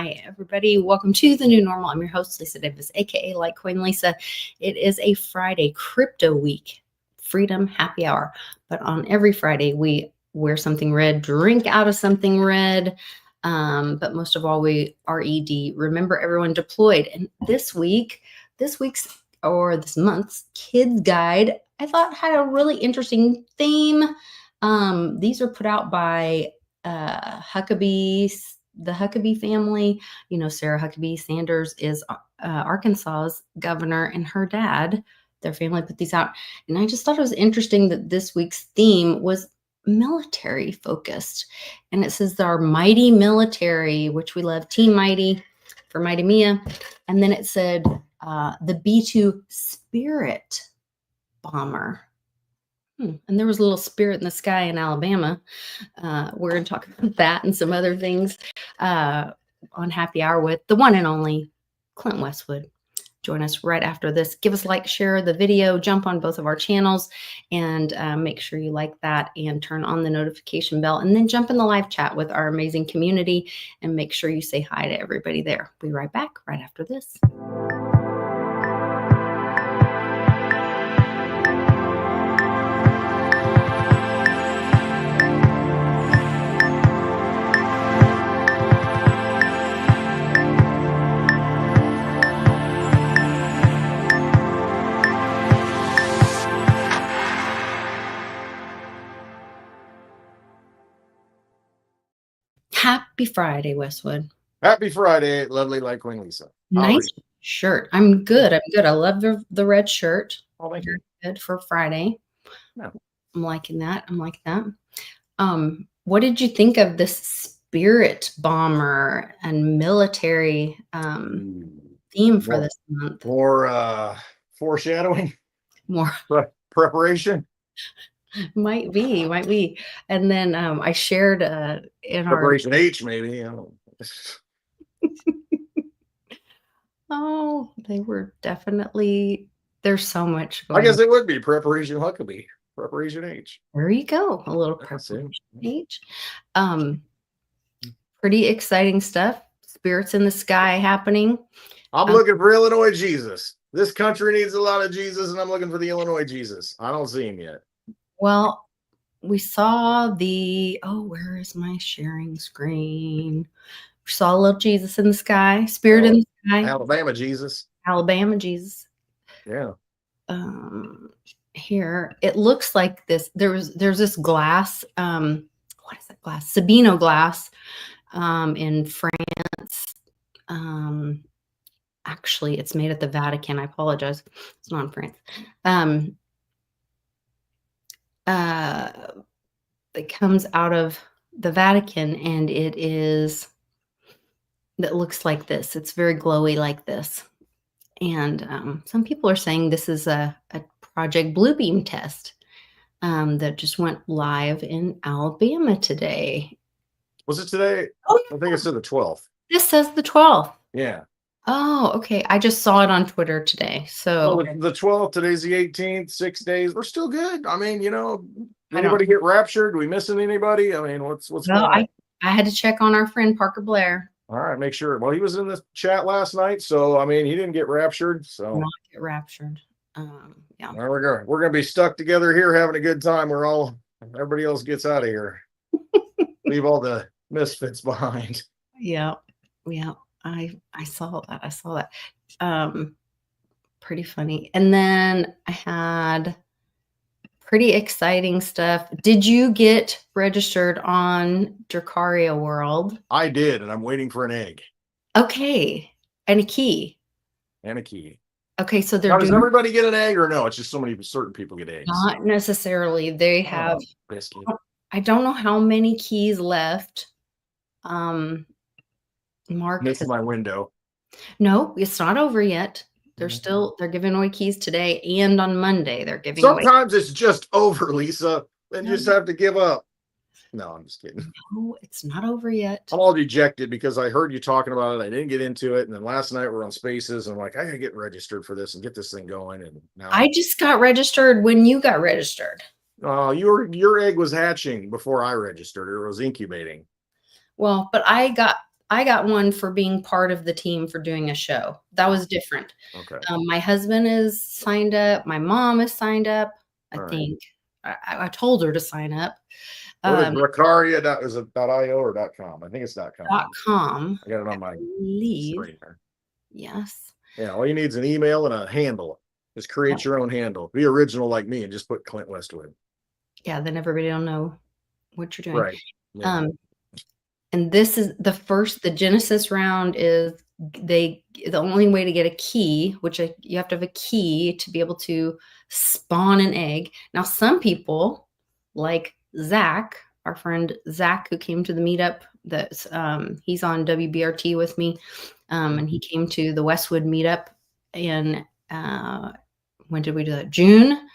Hi, everybody. Welcome to the new normal. I'm your host, Lisa Davis, aka Litecoin Lisa. It is a Friday crypto week, freedom happy hour. But on every Friday, we wear something red, drink out of something red. But most of all, we RED, remember everyone deployed. And this month's kids guide, I thought had a really interesting theme. These are put out by the Huckabee family. You know, Sarah Huckabee Sanders is Arkansas's governor, and her dad, their family put these out. And I just thought it was interesting that this week's theme was military focused. And it says our mighty military, which we love, Team Mighty for Mighty Mia. And then it said the B-2 Spirit bomber. And there was a little spirit in the sky in Alabama. We're going to talk about that and some other things on Happy Hour with the one and only Clint Westwood. Join us right after this. Give us a like, share the video, jump on both of our channels, and make sure you like that and turn on the notification bell. And then jump in the live chat with our amazing community and make sure you say hi to everybody there. We'll be right back right after this. Happy Friday, Westwood. Happy Friday, lovely Litecoin Lisa. Nice shirt. I'm good. I love the red shirt. Oh, thank you. Good for Friday. Yeah. I'm liking that. What did you think of this spirit bomber and military theme for this month? More foreshadowing? More preparation? Might be. And then I shared in Preparation H, maybe. Oh, they were definitely, there's so much going I guess it would be Preparation Huckabee. Preparation H. There you go. A little Preparation H. Pretty exciting stuff. Spirits in the sky happening. I'm looking for Illinois Jesus. This country needs a lot of Jesus, and I'm looking for the Illinois Jesus. I don't see him yet. Well, we saw where is my sharing screen? We saw a little Jesus in the sky, spirit in the sky. Alabama Jesus. Yeah. Here it looks like this. There's this glass. What is that glass? Sabino glass in France. Actually, it's made at the Vatican. I apologize. It's not in France. It comes out of the Vatican, and that looks like this. It's very glowy like this. And some people are saying this is a Project Bluebeam test that just went live in Alabama today. Was it today? Oh, yeah. I think it said the 12th. This says the 12th. Yeah. Oh, okay. I just saw it on Twitter today. So the 12th, today's the 18th, 6 days. We're still good. I mean, anybody get raptured? Do we missing anybody? I mean, what's going on? I had to check on our friend Parker Blair. All right, make sure. Well, he was in the chat last night, so I mean, he didn't get raptured. So not get raptured. Yeah. There we go. We're gonna be stuck together here, having a good time. Everybody else gets out of here. Leave all the misfits behind. Yeah. I saw that. Pretty funny. And then I had pretty exciting stuff. Did you get registered on Dracaria World? I did, and I'm waiting for an egg. Okay. And a key. Okay, so does everybody get an egg or no? It's just so many certain people get eggs. Not necessarily. They have I don't know how many keys left. Mark missed my window. No, it's not over yet. They're giving away keys today and on Monday. They're giving Sometimes it's just over, Lisa. Then you just have to give up. No, I'm just kidding. No, it's not over yet. I'm all dejected because I heard you talking about it. I didn't get into it. And then last night we're on Spaces. And I'm like, I gotta get registered for this and get this thing going. And now I just got registered when you got registered. Your egg was hatching before I registered, or it was incubating. Well, but I got I got one for being part of the team for doing a show. That was different. Okay. My husband is signed up. My mom is signed up. I All right. think I told her to sign up. What is Dracaria? Is it .io or .com? I think it's .com. .com. I got it on my Believe. screen here. Yes. Yeah, all you need is an email and a handle. Just create your own handle. Be original like me and just put Clint Westwood. Yeah, then everybody will know what you're doing. Right. Yeah. And this is the Genesis round is the only way to get a key, which you have to have a key to be able to spawn an egg. Now, some people like Zach, our friend Zach, who came to the meetup, that's he's on WBRT with me, and he came to the Westwood meetup in when did we do that? June.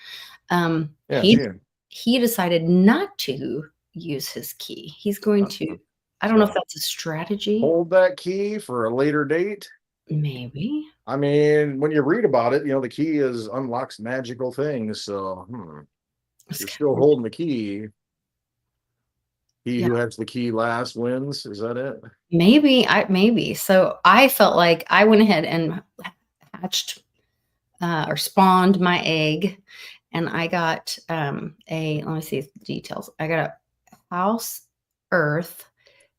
June. He decided not to use his key. He's going to. I don't know if that's a strategy. Hold that key for a later date. Maybe. I mean, when you read about it, the key unlocks magical things. So you're still holding the key. He who has the key last wins. Is that it? Maybe. So I felt like I went ahead and hatched or spawned my egg, and I got let me see the details. I got a house earth,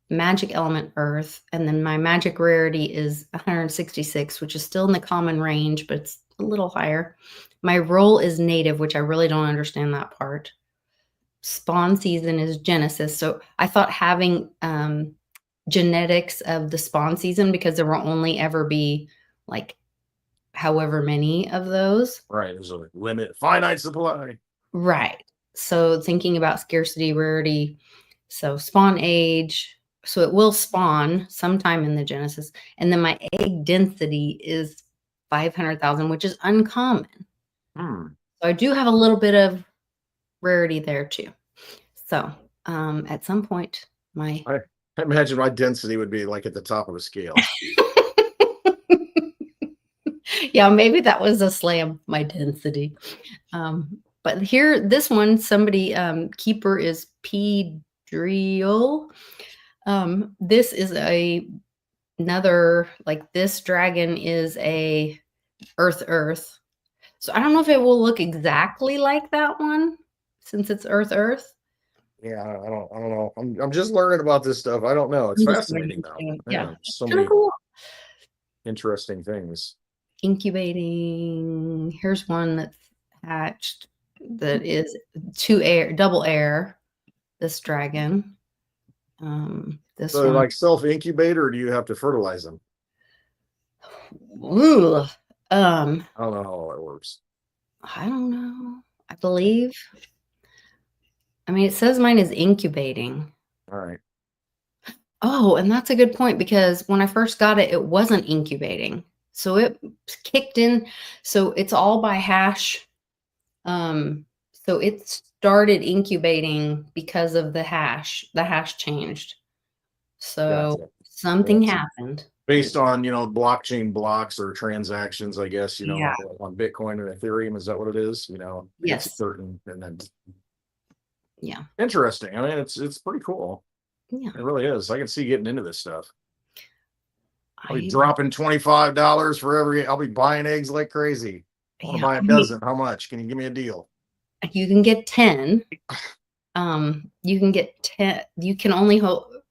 magic element earth, and then my magic rarity is 166, which is still in the common range, but it's a little higher. My role is native, which I really don't understand that part. Spawn season is Genesis. So I thought having genetics of the spawn season, because there will only ever be like however many of those. Right. There's a limit, finite supply. Right. So thinking about scarcity, rarity, so spawn age. So it will spawn sometime in the Genesis. And then my egg density is 500,000, which is uncommon. So I do have a little bit of rarity there too. So at some point, I imagine my density would be like at the top of a scale. Yeah, maybe that was a slam, my density. But here, this one, somebody, keeper is Pedriel. This is another, like this dragon is a earth. So I don't know if it will look exactly like that one since it's earth. Yeah, I don't know. I'm just learning about this stuff. I don't know. It's fascinating though. Yeah. So many cool. Interesting things. Incubating. Here's one that's hatched that is double air. This dragon. This so one. Like self-incubator, or do you have to fertilize them? Ooh. I don't know how it works. I don't know. I believe. I mean, it says mine is incubating. All right. Oh, and that's a good point, because when I first got it, it wasn't incubating. So it kicked in. So it's all by hash. So it started incubating because of the hash. The hash changed. So something happened. Based on, blockchain blocks or transactions, I guess, on Bitcoin and Ethereum. Is that what it is? Yes. It's certain, and then. Yeah. Interesting. I mean, it's pretty cool. Yeah. It really is. I can see getting into this stuff. I'll be dropping $25 for every. I'll be buying eggs like crazy. I want to buy a dozen. How much? Can you give me a deal? You can get 10. You can get 10. You can only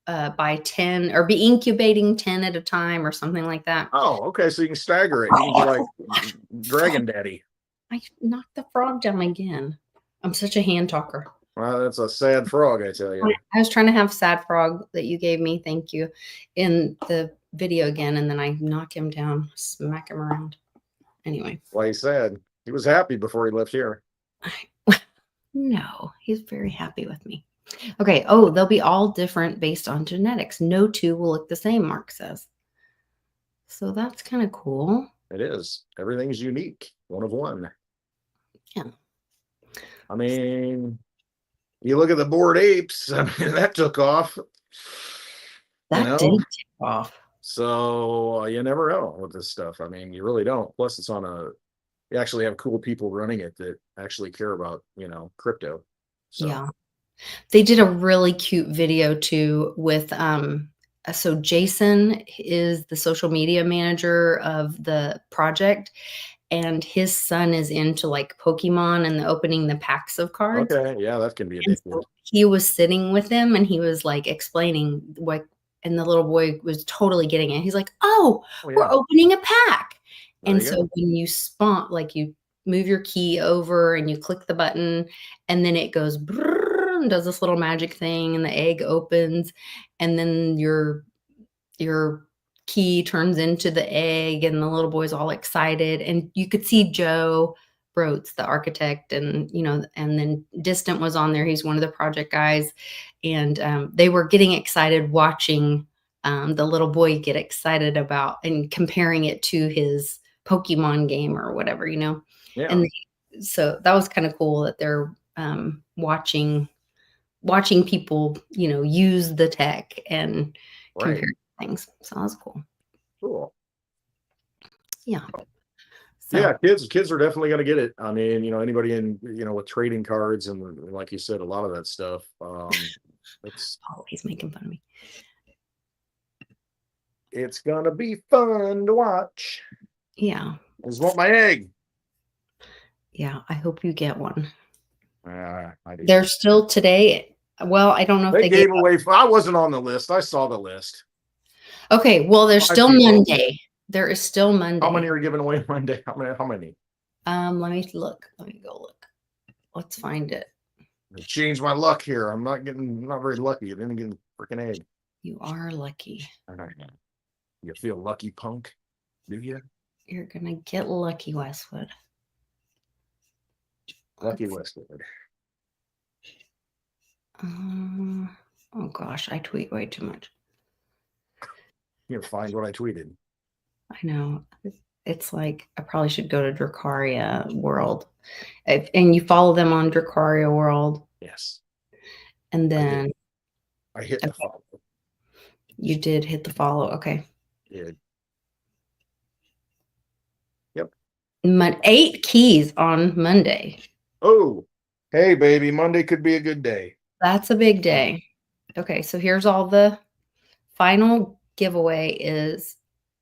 buy 10 or be incubating 10 at a time or something like that. Oh, okay. So you can stagger it. You can be like Dragon Daddy. I knocked the frog down again. I'm such a hand talker. Well, that's a sad frog, I tell you. I was trying to have sad frog that you gave me, thank you, in the video again, and then I knock him down, smack him around. Anyway. Why he's sad? He was happy before he left here. No, he's very happy with me. Okay. Oh, they'll be all different based on genetics. No two will look the same, Mark says. So that's kind of cool. It is. Everything's unique. One of one. Yeah. I mean, you look at the Bored Apes. I mean, that took off. That did take off. So you never know with this stuff. I mean, you really don't. Plus, it's you actually have cool people running it that actually care about, crypto. So. Yeah. They did a really cute video too with So Jason is the social media manager of the project, and his son is into like Pokemon and opening the packs of cards. Okay, yeah, that can be And addictive. so he was sitting with him and he was like explaining what, and the little boy was totally getting it. He's like, "Oh, Oh we're yeah, opening a pack." there And you so go. when you spawn, like you move your key over and you click the button, and then it goes brrrr and does this little magic thing, and the egg opens, and then your key turns into the egg, and the little boy's all excited. And you could see Joe Broats, the architect, and and then Distant was on there. He's one of the project guys, and they were getting excited watching the little boy get excited about and comparing it to his Pokemon game or whatever. Yeah, And so that was kind of cool that they're watching people, use the tech and right. compare things. So that was cool. Cool. Yeah. Yeah, So, kids are definitely gonna get it. I mean, anybody in, with trading cards and like you said, a lot of that stuff. It's oh, he's making fun of me. it's gonna be fun to watch. Yeah. I just want my egg. Yeah. I hope you get one. I do They're too. still today. Well, I don't know if They they gave gave away. I wasn't on the list. I saw the list. up. Okay. Well, there's 5 still people. Monday. There is still How Monday. many are giving away Monday? How many? Let me look. Let me go look. Let's find it. I changed my luck here. I'm not very lucky. I didn't get a freaking egg. You are lucky. All right. You feel lucky, punk? Do you? You're going to get lucky, Westwood. Lucky Let's- Westwood. oh gosh, I tweet way too much. You find what I tweeted. I know. It's like I probably should go to Dracaria World. And you follow them on Dracaria World. Yes. And then I hit the follow. you did hit the follow. Okay. Did. 8 keys on Monday. Oh, hey, baby. Monday could be a good day. That's a big day. Okay. So here's all the final giveaway is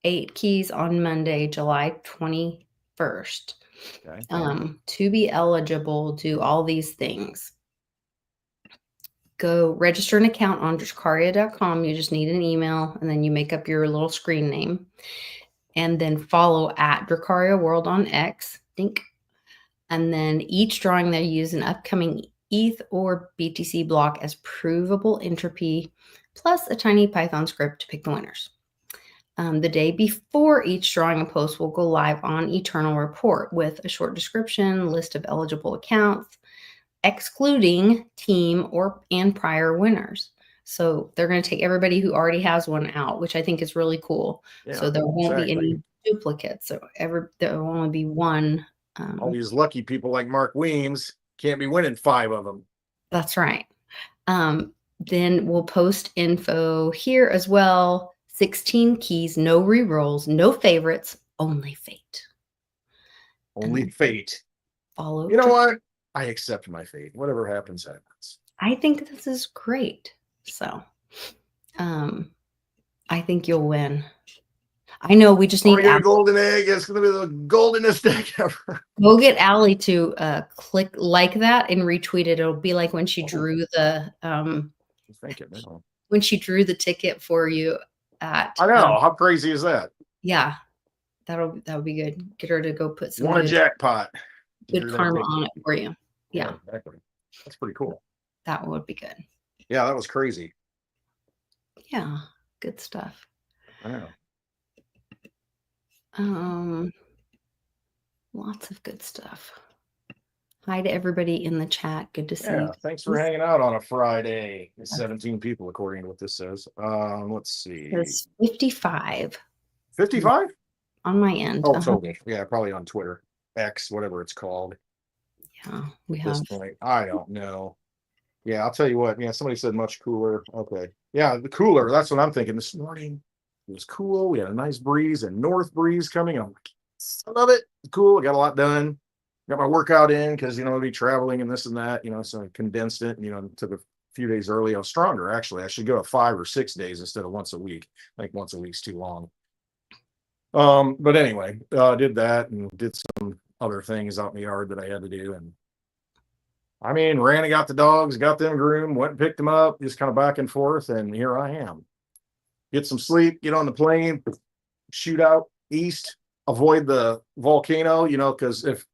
8 keys on Monday, July 21st. Okay. To be eligible, do all these things. Go register an account on Dracaria.com. You just need an email, and then you make up your little screen name, and then follow at Dracaria World on X. Think. And then each drawing they use an upcoming ETH or BTC block as provable entropy, plus a tiny Python script to pick the winners. The day before each drawing, a post will go live on Eternal Report with a short description, list of eligible accounts, excluding team and prior winners. So they're going to take everybody who already has one out, which I think is really cool. Yeah, so there won't be exactly. any duplicates. So there will only be one. All these lucky people like Mark Weems can't be winning 5 of them. That's right. Then we'll post info here as well. 16 keys, no rerolls, no favorites, only fate. Only fate. Follow. You know what? I accept my fate. Whatever happens, happens. I think this is great. So, I think you'll win. I know we just need a golden egg. It's going to be the goldenest egg ever. Go get Allie to click like that and retweet it. It'll be like when she drew the when she drew the ticket for you at. I know. How crazy is that? Yeah, that'll be good. Get her to go put some a jackpot. Good karma on it for you. Yeah, exactly. That's pretty cool. That would be good. Yeah, that was crazy. Yeah, good stuff. I know. Lots of good stuff. Hi to everybody in the chat. Good to see you. Thanks for hanging out on a Friday. 17 people, according to what this says. Let's see. It's 55. 55? On my end. Oh, it's okay. Yeah, probably on Twitter. X, whatever it's called. Yeah, we at have. this point. I don't know. Yeah, I'll tell you what. Yeah, somebody said much cooler. Okay. Yeah, the cooler. That's what I'm thinking. This morning it was cool. We had a nice breeze and north breeze coming. I'm like, I love it. Cool. I got a lot done. Got my workout in because I'll be traveling and this and that, so I condensed it and took a few days early. I was stronger, actually. I should go to 5 or 6 days instead of once a week. I think once a week's too long. But anyway, did that and did some other things out in the yard that I had to do. And I mean, ran and got the dogs, got them groomed, went and picked them up, just kind of back and forth. And here I am. Get some sleep, get on the plane, shoot out east, avoid the volcano, because if,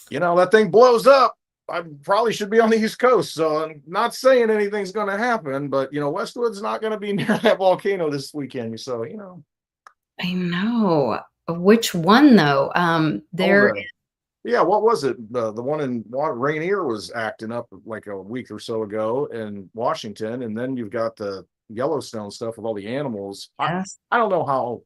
that thing blows up, I probably should be on the East Coast. So I'm not saying anything's going to happen, but, Westwood's not going to be near that volcano this weekend. So, I know. Which one though? There. Yeah, what was it? The one in Rainier was acting up like a week or so ago in Washington, and then you've got the Yellowstone stuff with all the animals. Yes. I don't know how.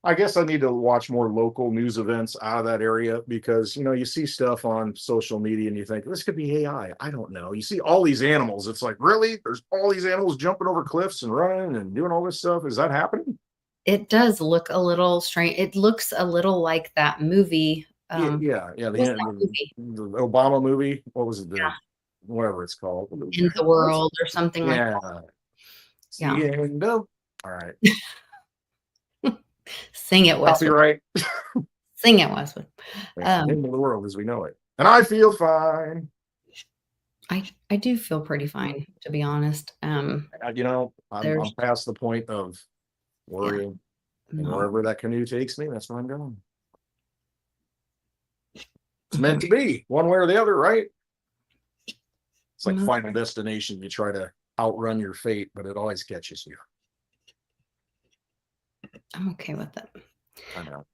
I guess I need to watch more local news events out of that area because you see stuff on social media and you think this could be AI. I don't know. You see all these animals. It's like, really? There's all these animals jumping over cliffs and running and doing all this stuff. Is that happening? It does look a little strange. It looks a little like that movie. Yeah. The Obama movie. What was it? Whatever it's called. In the World or something like that. Yeah. The end of. All right. Sing it, Westwood. Copyright. Sing it, Westwood. End of the world as we know it. And I feel fine. I do feel pretty fine, to be honest. I'm past the point of worrying. Yeah. And wherever that canoe takes me, that's where I'm going. It's meant to be, one way or the other, right? It's like Final Destination. You try to outrun your fate, but it always catches you. I'm okay with it. I know.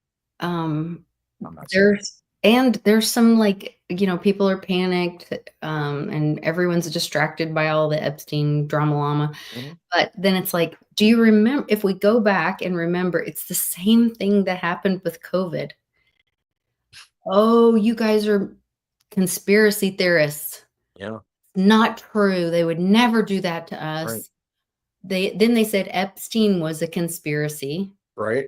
There's some people are panicked, and everyone's distracted by all the Epstein drama llama. Mm-hmm. But then it's like, do you remember, if we go back and remember, it's the same thing that happened with COVID. Oh, you guys are conspiracy theorists. Yeah. Not true. They would never do that to us. Right. Then they said Epstein was a conspiracy. Right.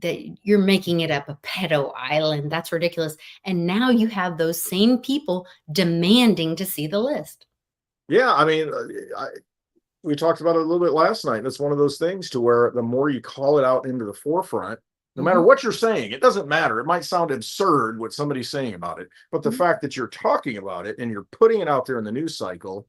That you're making it up, a pedo island. That's ridiculous. And now you have those same people demanding to see the list. Yeah. I mean, we talked about it a little bit last night. That's one of those things to where the more you call it out into the forefront, no matter what you're saying, it doesn't matter. It might sound absurd what somebody's saying about it, but the fact that you're talking about it and you're putting it out there in the news cycle,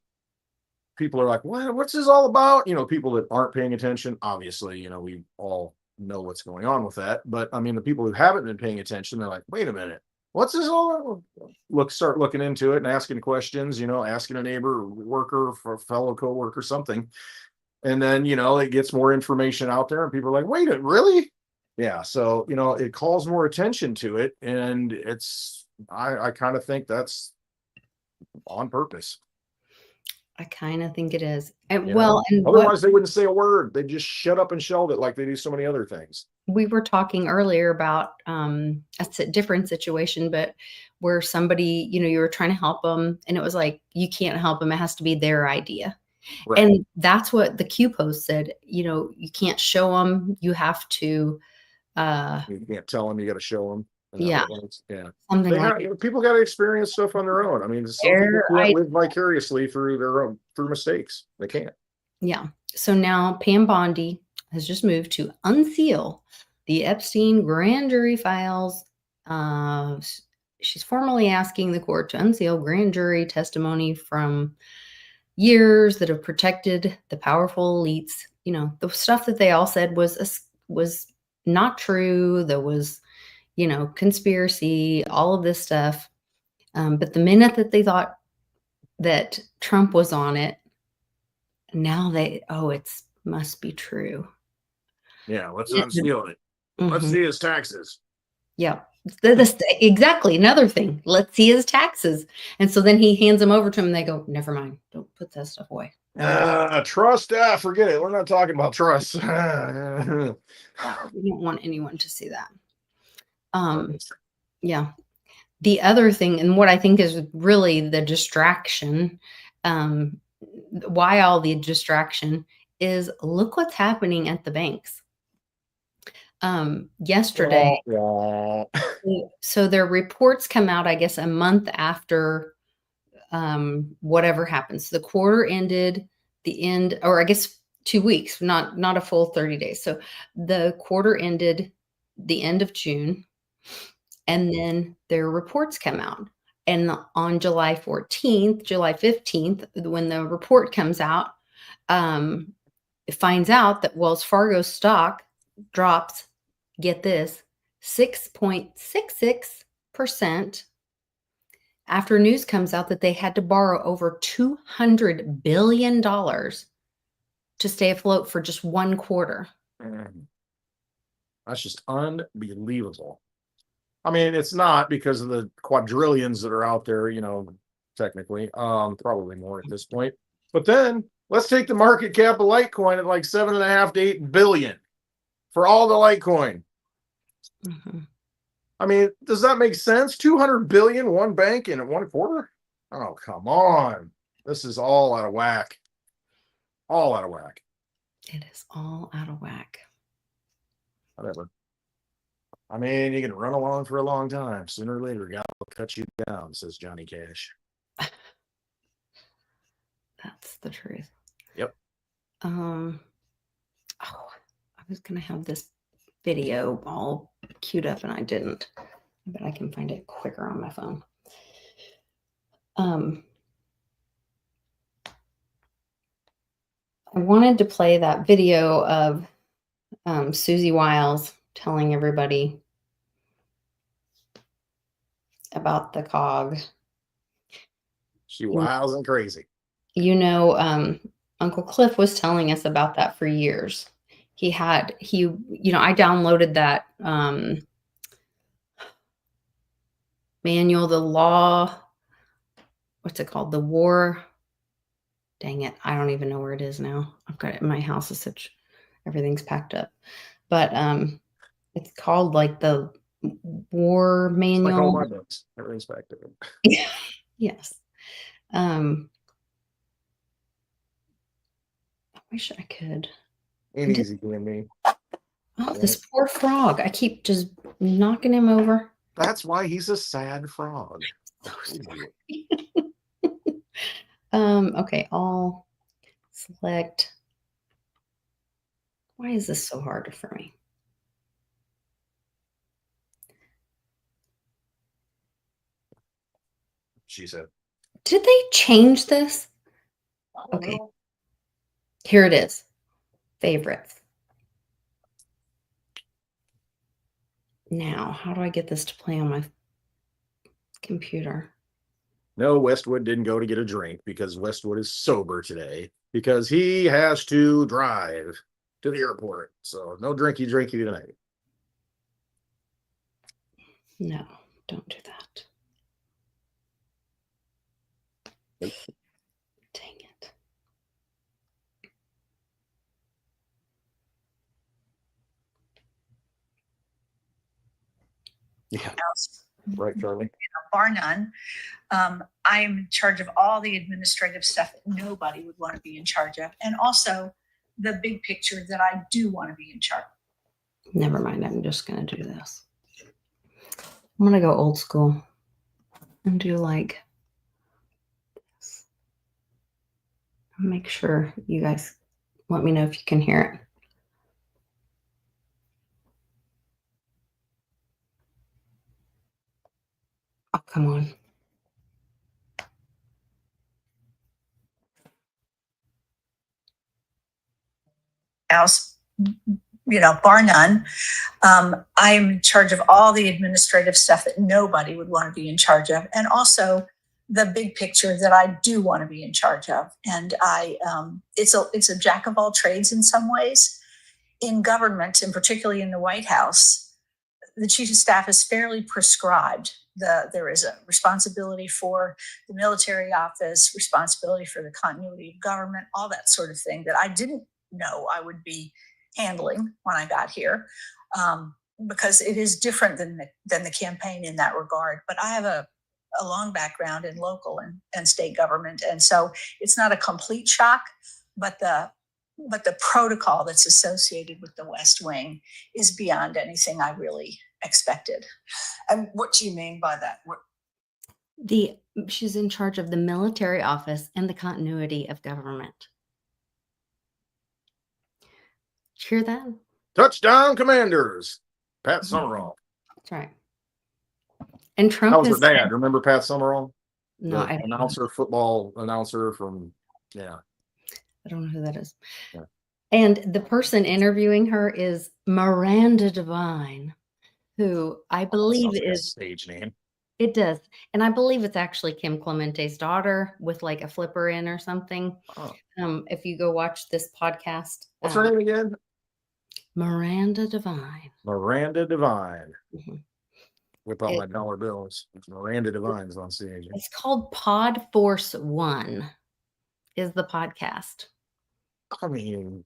people are like, what's this all about? People that aren't paying attention, obviously, we all know what's going on with that. But I mean, the people who haven't been paying attention, they're like, wait a minute, what's this all about? Start looking into it and asking questions, asking a neighbor, worker, for a fellow coworker, something. And then, it gets more information out there and people are like, wait, really? Yeah. So, it calls more attention to it. And I kind of think that's on purpose. I kind of think it is. And otherwise they wouldn't say a word. They'd just shut up and shelve it like they do so many other things. We were talking earlier about a different situation, but where somebody, you were trying to help them and it was like, you can't help them. It has to be their idea. Right. And that's what the Q post said. You can't show them. You have to. You can't tell them. You got to show them. Yeah. People got to experience stuff on their own. I mean, some people can't live vicariously through their own mistakes. They can't. Yeah. So now Pam Bondi has just moved to unseal the Epstein grand jury files. She's formally asking the court to unseal grand jury testimony from years that have protected the powerful elites. The stuff that they all said was not true. There was, conspiracy, all of this stuff. But the minute that they thought that Trump was on it, now it must be true. Yeah, let's unseal it. Mm-hmm. Let's see his taxes. Yeah, exactly. Another thing. Let's see his taxes. And so then he hands them over to him and they go, never mind. Don't put that stuff away. Trust, forget it. We're not talking about trust. We don't want anyone to see that. Yeah. The other thing, and what I think is really the distraction, why all the distraction is, look what's happening at the banks. Yesterday, so their reports come out, I guess, a month after whatever happens. The quarter ended the end, or I guess 2 weeks, not a full 30 days. So the quarter ended the end of June, and then their reports come out. And on July 14th, July 15th, when the report comes out, it finds out that Wells Fargo stock drops, get this, 6.66% after news comes out that they had to borrow over $200 billion to stay afloat for just one quarter. That's just unbelievable. I mean, it's not because of the quadrillions that are out there, technically, probably more at this point. But then let's take the market cap of Litecoin at like 7.5 to 8 billion for all the Litecoin. Mm-hmm. I mean, does that make sense? 200 billion, one bank in one quarter? Oh, come on. This is all out of whack. All out of whack. It is all out of whack. Whatever. I mean, you can run along for a long time. Sooner or later, God will cut you down, says Johnny Cash. That's the truth. Yep. I was gonna have this video all queued up and I didn't. But I can find it quicker on my phone. I wanted to play that video of Susie Wiles telling everybody about the COG. She wiles and crazy. Uncle Cliff was telling us about that for years. I downloaded that manual, the law, what's it called? The war. Dang it. I don't even know where it is now. I've got it in my house. Everything's packed up. But it's called like the war manual. It's like all my books. Everything's packed up. Yes. I wish I could. Ain't easy doing me. Oh, this poor frog. I keep just knocking him over. That's why he's a sad frog. Okay, I'll select. Why is this so hard for me? She said. Did they change this? Okay. Here it is. Favorites. Now, how do I get this to play on my computer? No, Westwood didn't go to get a drink because Westwood is sober today because he has to drive to the airport. So no drinky tonight. No, don't do that. Nope. Dang it. Yeah. Right, Charlie. Bar none. I am in charge of all the administrative stuff that nobody would want to be in charge of, and also the big picture that I do want to be in charge of. Never mind. I'm just going to do this. I'm going to go old school and do like this. Make sure you guys let me know if you can hear it. Oh, come on. House, bar none. I'm in charge of all the administrative stuff that nobody would want to be in charge of, and also the big picture that I do want to be in charge of. And it's a jack of all trades in some ways. In government, and particularly in the White House, the chief of staff is fairly prescribed. There is a responsibility for the military office, responsibility for the continuity of government, all that sort of thing that I didn't know I would be handling when I got here, because it is different than the campaign in that regard. But I have a long background in local and state government, and so it's not a complete shock, but the protocol that's associated with the West Wing is beyond anything I really expected. And what do you mean by that? She's in charge of the military office and the continuity of government. Did you hear that? Touchdown, Commanders. Pat Summerall. That's right. And Trump That was her has dad. Remember Pat Summerall? no, The announcer, football announcer from, yeah. I don't know who that is. Yeah. And the person interviewing her is Miranda Devine, who I believe Sounds like a is stage name. It does. And I believe it's actually Kim Clemente's daughter with like a flipper in or something. Oh. If you go watch this podcast. What's her name again? Miranda Devine. Miranda Devine. Mm-hmm. Whip out my dollar bills. Miranda Devine's on stage. It's called Pod Force One is the podcast. I mean,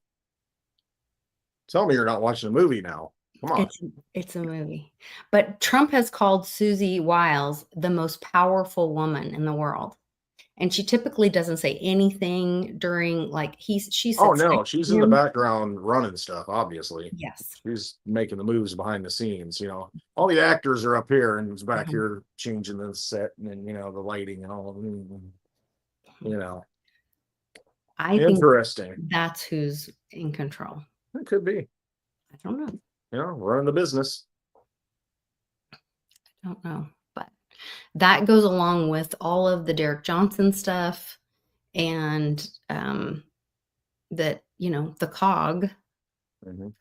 tell me you're not watching a movie now. Come on. It's a movie. But Trump has called Susie Wiles the most powerful woman in the world. And she typically doesn't say anything during she said. Oh no, she's in the background running stuff, obviously. Yes. She's making the moves behind the scenes, All the actors are up here and it's back here changing the set and the lighting and all of them. I think interesting. That's who's in control. It could be. I don't know. Running the business. I don't know. But that goes along with all of the Derek Johnson stuff and that, the COG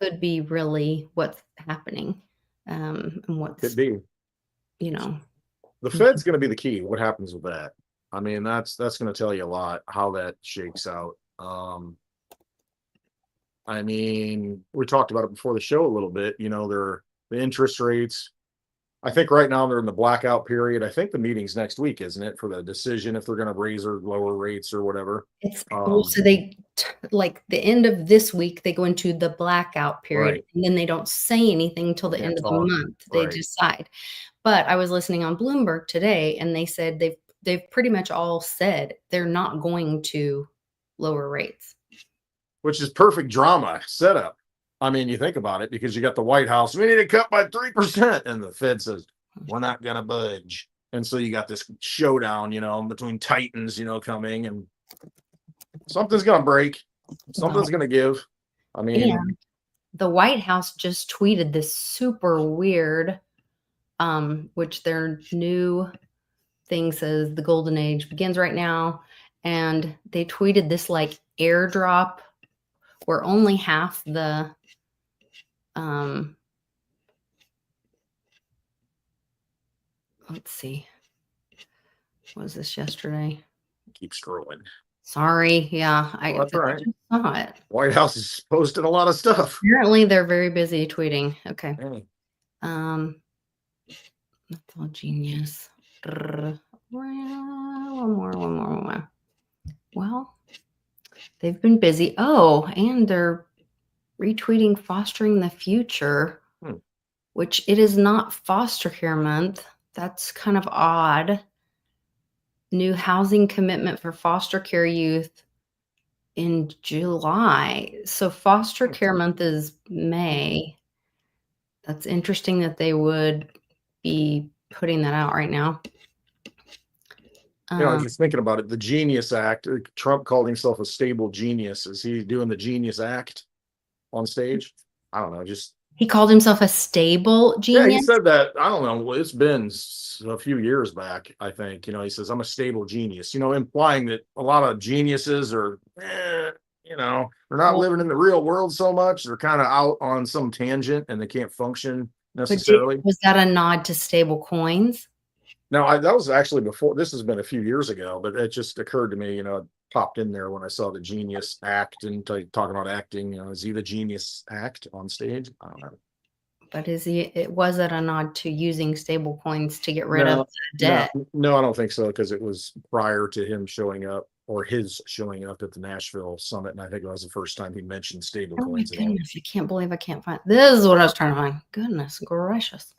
could be really what's happening. And what could be. The Fed's going to be the key. What happens with that? I mean, that's going to tell you a lot how that shakes out. I mean, we talked about it before the show a little bit. The interest rates. I think right now they're in the blackout period. I think the meeting's next week, isn't it, for the decision if they're going to raise or lower rates or whatever. It's so they the end of this week they go into the blackout period, right. And then they don't say anything until the end of the month. They decide. But I was listening on Bloomberg today, and they said they've pretty much all said they're not going to lower rates, which is perfect drama setup. I mean, you think about it, because you got the White House, we need to cut by 3%. And the Fed says, we're not going to budge. And so you got this showdown, between titans, coming, and something's going to break. Something's going to give. I mean, and the White House just tweeted this super weird, which their new thing says the golden age begins right now. And they tweeted this airdrop where only half the let's see, what was this yesterday? Keep scrolling. Sorry. Yeah. That's right. I saw it. White House is posting a lot of stuff. Apparently they're very busy tweeting. Okay. Hey. That's all genius. One more. Well, they've been busy. Oh, and they're retweeting Fostering the Future, which it is not foster care month. That's kind of odd. New housing commitment for foster care youth in July. So foster care month is May. That's interesting that they would be putting that out right now. I was just thinking about it. The Genius Act. Trump called himself a stable genius. Is he doing the Genius Act on stage? I don't know. He called himself a stable genius. Yeah, he said that. I don't know. It's been a few years back, I think. He says, I'm a stable genius, implying that a lot of geniuses are, they're not living in the real world so much. They're kind of out on some tangent and they can't function necessarily. Was that a nod to stable coins? No, that was actually before. This has been a few years ago, but it just occurred to me, it popped in there when I saw the Genius Act and talking about acting. Is he the Genius Act on stage? I don't know. But was it a nod to using stable coins to get rid of the debt? No, I don't think so, because it was prior to him showing up, or his showing up at the Nashville summit. And I think it was the first time he mentioned stable coins. Oh my goodness, I can't believe I can't find. This is what I was trying to find. Goodness gracious.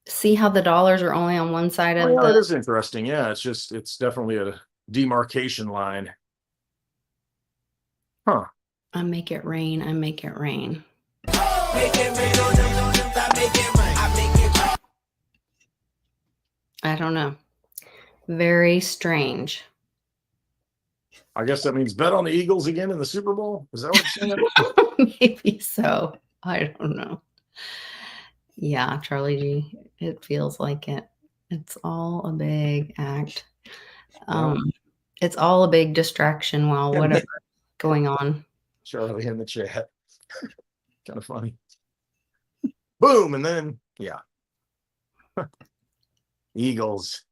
See how the dollars are only on one side of that is interesting. Yeah, it's definitely a demarcation line. Huh. I make it rain. I make it rain. I don't know. Very strange. I guess that means bet on the Eagles again in the Super Bowl. Is that what it's saying? Maybe so. I don't know. Yeah, Charlie G. It feels like it. It's all a big act. It's all a big distraction while whatever's going on. Charlie in the chat. Kind of funny. Boom, and then Eagles.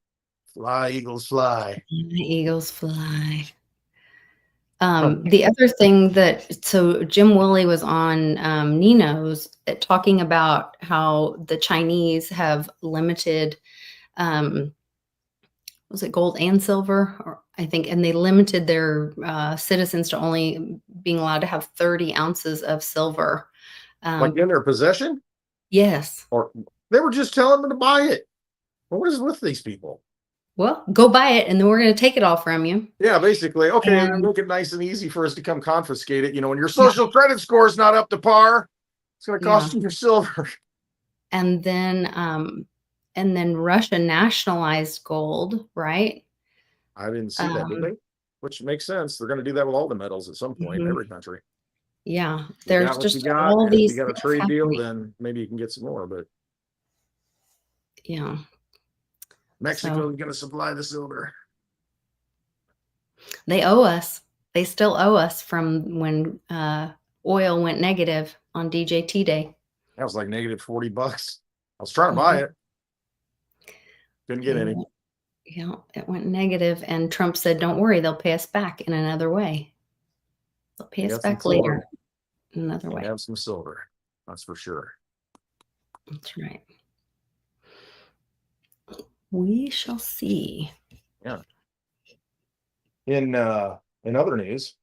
Fly, Eagles, fly. Eagles fly. The other thing so Jim Willie was on Nino's talking about how the Chinese have limited, was it gold and silver? Or I think, and they limited their citizens to only being allowed to have 30 ounces of silver. Like in their possession? Yes. Or they were just telling them to buy it. What is with these people? Well, go buy it, and then we're going to take it all from you. Yeah, basically. Okay, and make it nice and easy for us to come confiscate it. You know, when your social credit score is not up to par, it's going to cost you your silver. And then Russia nationalized gold, right? I didn't see that, did they? Which makes sense. They're going to do that with all the metals at some point in every country. Yeah, there's just all these. If you got a trade happening. deal, then maybe you can get some more. But yeah, Mexico is going to supply the silver. They owe us. They still owe us from when oil went negative on DJT day. That was like negative $40. I was trying to buy it. Couldn't get any. Yeah, it went negative, and Trump said, "Don't worry, they'll pay us back in another way. They'll pay us back later in another way." Have some silver, that's for sure. That's right. We shall see. Yeah. In other news,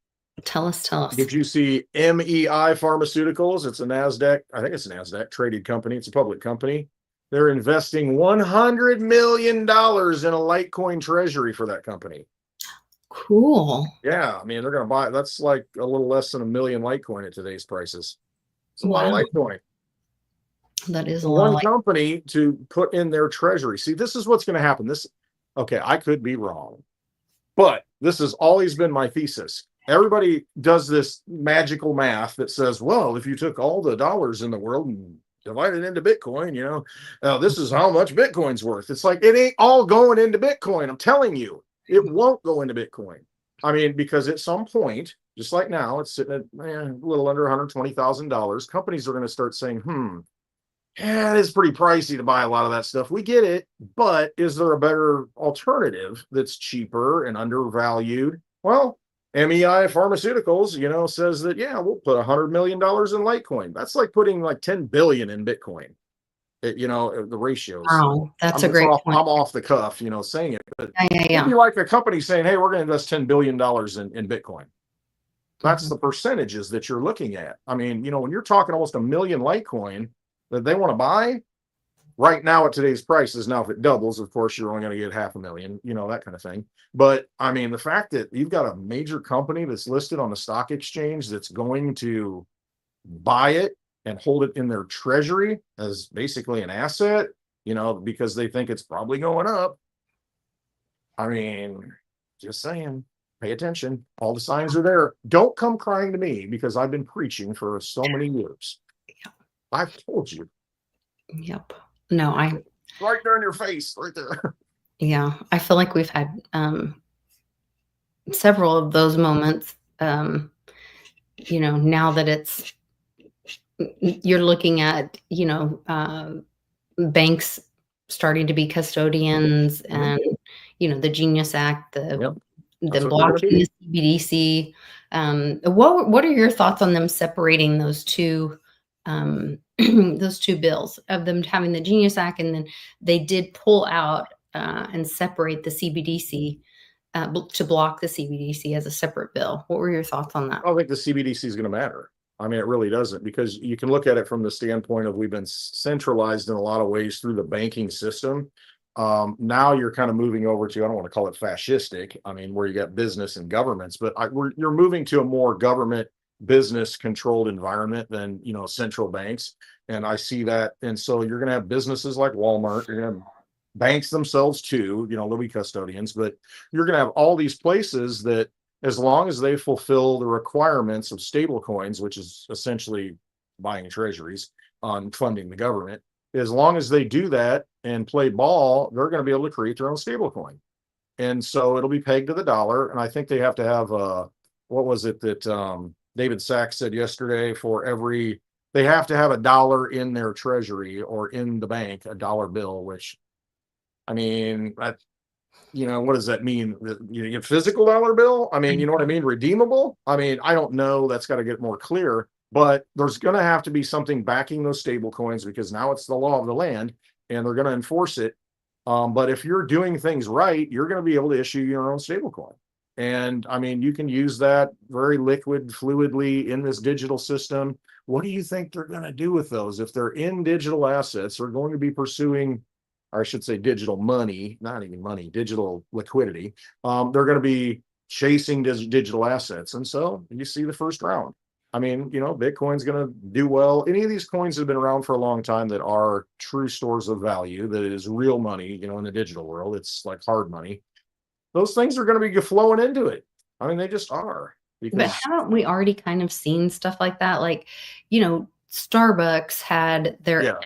tell us. Did you see MEI Pharmaceuticals? It's a NASDAQ. I think it's a NASDAQ traded company. It's a public company. They're investing $100 million in a Litecoin treasury for that company. Cool. Yeah, I mean, they're going to buy. That's like a little less than 1 million Litecoin at today's prices. It's a lot of Litecoin. That is a lot. One company to put in their treasury. See, this is what's going to happen. Okay, I could be wrong, but this has always been my thesis. Everybody does this magical math that says, well, if you took all the dollars in the world and divided into Bitcoin, this is how much Bitcoin's worth. It's like, it ain't all going into Bitcoin. I'm telling you, it won't go into Bitcoin. I mean, because at some point, just like now, it's sitting at a little under $120,000. Companies are going to start saying, it is pretty pricey to buy a lot of that stuff. We get it, but is there a better alternative that's cheaper and undervalued? Well, MEI Pharmaceuticals, says that, we'll put $100 million in Litecoin. That's like putting like 10 billion in Bitcoin. The ratios. Wow, that's a great point. I'm off the cuff, saying it. But yeah. It'd be like a company saying, hey, we're going to invest $10 billion in Bitcoin. That's the percentages that you're looking at. I mean, when you're talking almost 1 million Litecoin that they want to buy right now at today's prices. Now, if it doubles, of course, you're only going to get 500,000, that kind of thing. But I mean, the fact that you've got a major company that's listed on the stock exchange that's going to buy it and hold it in their treasury as basically an asset, because they think it's probably going up. I mean, just saying, pay attention. All the signs are there. Don't come crying to me because I've been preaching for so many years. I've told you. Yep. No, right there in your face, right there. Yeah, I feel like we've had several of those moments. Now that you're looking at, banks starting to be custodians, and the Genius Act, the blocking the CBDC. What are your thoughts on them separating those two? Those two bills, of them having the Genius Act, and then they did pull out and separate the CBDC to block the CBDC as a separate bill. What were your thoughts on that? I don't think the CBDC is going to matter. I mean, it really doesn't, because you can look at it from the standpoint of we've been centralized in a lot of ways through the banking system. Now you're kind of moving over to, I don't want to call it fascistic, I mean, where you got business and governments, but you're moving to a more government business controlled environment than central banks. And I see that. And so you're going to have businesses like Walmart, you're going to have banks themselves too, they'll be custodians, but you're going to have all these places that, as long as they fulfill the requirements of stable coins, which is essentially buying treasuries on funding the government, as long as they do that and play ball, they're going to be able to create their own stable coin. And so it'll be pegged to the dollar. And I think they have to have what was it that David Sachs said yesterday? They have to have $1 in their treasury or in the bank, a dollar bill, which, I mean, what does that mean? You get physical dollar bill? I mean, you know what I mean? Redeemable? I mean, I don't know. That's got to get more clear, but there's going to have to be something backing those stable coins, because now it's the law of the land and they're going to enforce it. But if you're doing things right, you're going to be able to issue your own stable coin. And I mean, you can use that very fluidly in this digital system. What do you think they're going to do with those? If they're in digital assets, they're going to be pursuing, or I should say digital money, not even money, digital liquidity. They're going to be chasing digital assets. And so you see the first round. I mean, Bitcoin's going to do well. Any of these coins that have been around for a long time that are true stores of value, that is real money, in the digital world, it's like hard money. Those things are going to be flowing into it. I mean, they just are. But haven't we already kind of seen stuff like that? Like, Starbucks had their app.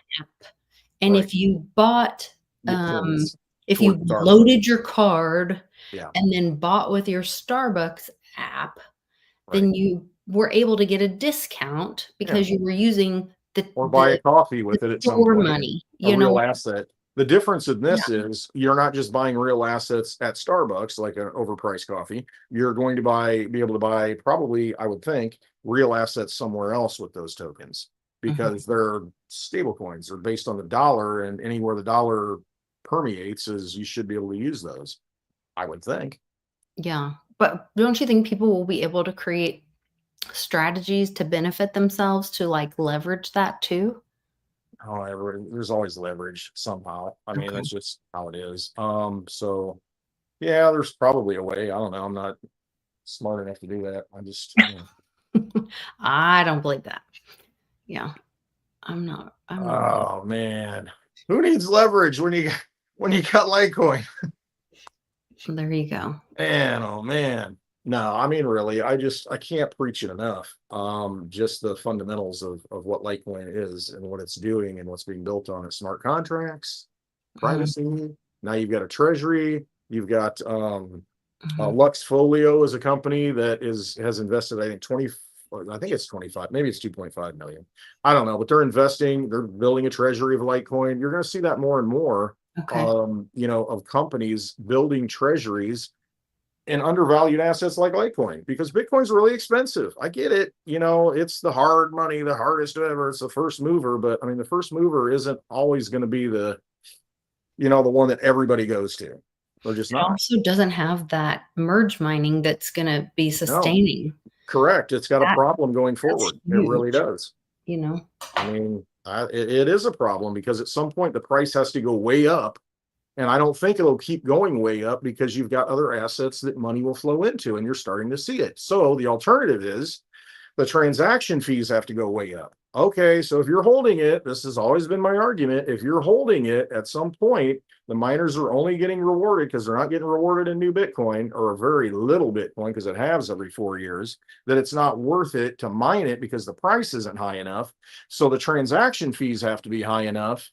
And if you bought, if you loaded your card and then bought with your Starbucks app, then you were able to get a discount because you were using or buy a coffee with it at some point. Money, a real asset. The difference in this is you're not just buying real assets at Starbucks, like an overpriced coffee. You're going to be able to buy probably, I would think, real assets somewhere else with those tokens, because they're stable coins. They're based on the dollar, and anywhere the dollar permeates you should be able to use those, I would think. Yeah. But don't you think people will be able to create strategies to benefit themselves to leverage that too? However, there's always leverage somehow. I mean, that's just how it is. So yeah, there's probably a way. I don't know. I'm not smart enough to do that. I just I don't believe that. Yeah. I'm not. Oh man. Who needs leverage when you got Litecoin? There you go. Man, oh man. No, I mean, really, I can't preach it enough. Just the fundamentals of what Litecoin is and what it's doing and what's being built on it. Smart contracts, privacy. Now you've got a treasury. You've got Luxfolio is a company that has invested, I think it's 25, maybe it's 2.5 million. I don't know, but they're investing, they're building a treasury of Litecoin. You're going to see that more and more, of companies building treasuries and undervalued assets like Litecoin, because Bitcoin's really expensive. I get it. It's the hard money, the hardest ever. It's the first mover, but I mean, the first mover isn't always going to be the one that everybody goes to. Or just not. It also doesn't have that merge mining that's going to be sustaining. No. Correct. It's got a problem going forward. It really does. I mean, it is a problem, because at some point the price has to go way up. And I don't think it'll keep going way up, because you've got other assets that money will flow into, and you're starting to see it. So the alternative is the transaction fees have to go way up. Okay, so if you're holding it, this has always been my argument. If you're holding it, at some point, the miners are only getting rewarded because they're not getting rewarded in new Bitcoin, or a very little Bitcoin, because it halves every 4 years, that it's not worth it to mine it because the price isn't high enough. So the transaction fees have to be high enough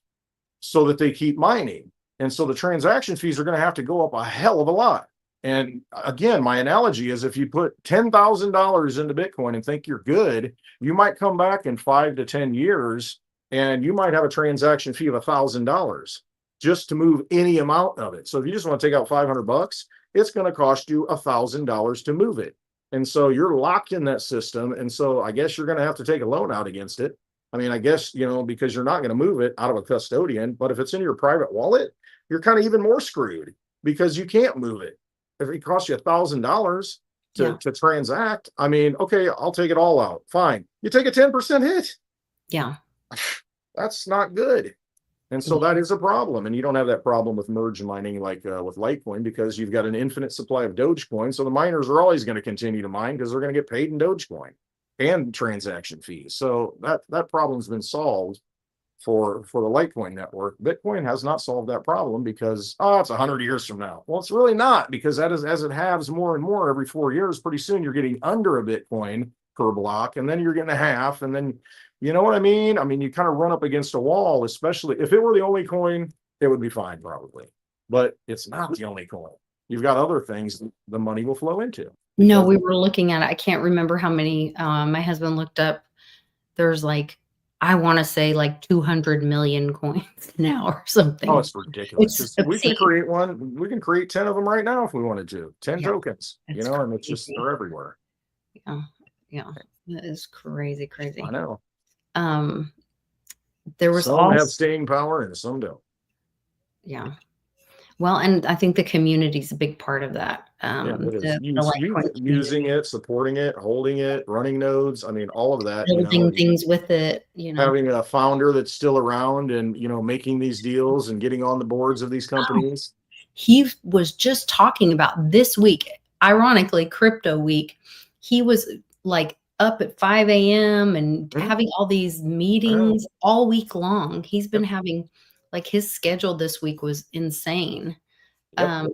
so that they keep mining. And so the transaction fees are going to have to go up a hell of a lot. And again, my analogy is, if you put $10,000 into Bitcoin and think you're good, you might come back in 5 to 10 years and you might have a transaction fee of $1,000 just to move any amount of it. So if you just want to take out $500, it's going to cost you $1,000 to move it. And so you're locked in that system. And so I guess you're going to have to take a loan out against it. I mean, I guess, because you're not going to move it out of a custodian, but if it's in your private wallet, you're kind of even more screwed, because you can't move it. If it costs you $1,000 to transact, I mean, okay, I'll take it all out. Fine. You take a 10% hit. Yeah. That's not good. And so that is a problem. And you don't have that problem with merge mining like with Litecoin, because you've got an infinite supply of Dogecoin. So the miners are always going to continue to mine because they're going to get paid in Dogecoin and transaction fees. So that problem's been solved. for the Litecoin network. Bitcoin has not solved that problem because, oh, it's 100 years from now. Well, it's really not, because that is, as it halves more and more every 4 years, pretty soon you're getting under a Bitcoin per block, and then you're getting a half, and then, you know what I mean? I mean, you kind of run up against a wall, especially if it were the only coin, it would be fine probably, but it's not the only coin. You've got other things the money will flow into. No, we were looking at it. I can't remember how many. My husband looked up. There's like, I want to say like 200 million coins now or something. Oh, it's ridiculous. We can create one. We can create 10 of them right now if we wanted to. 10 tokens, you know, and it's just, they're everywhere. Yeah, that is crazy. I know. There was some have staying power and some don't. Yeah. Well, and I think the community is a big part of that. Using it, supporting it, holding it, running nodes. I mean, all of that. Building things with it. Having a founder that's still around and, making these deals and getting on the boards of these companies. He was just talking about this week, ironically, Crypto Week. He was like up at 5 a.m. and having all these meetings all week long. He's been having, like, his schedule this week was insane. Yep.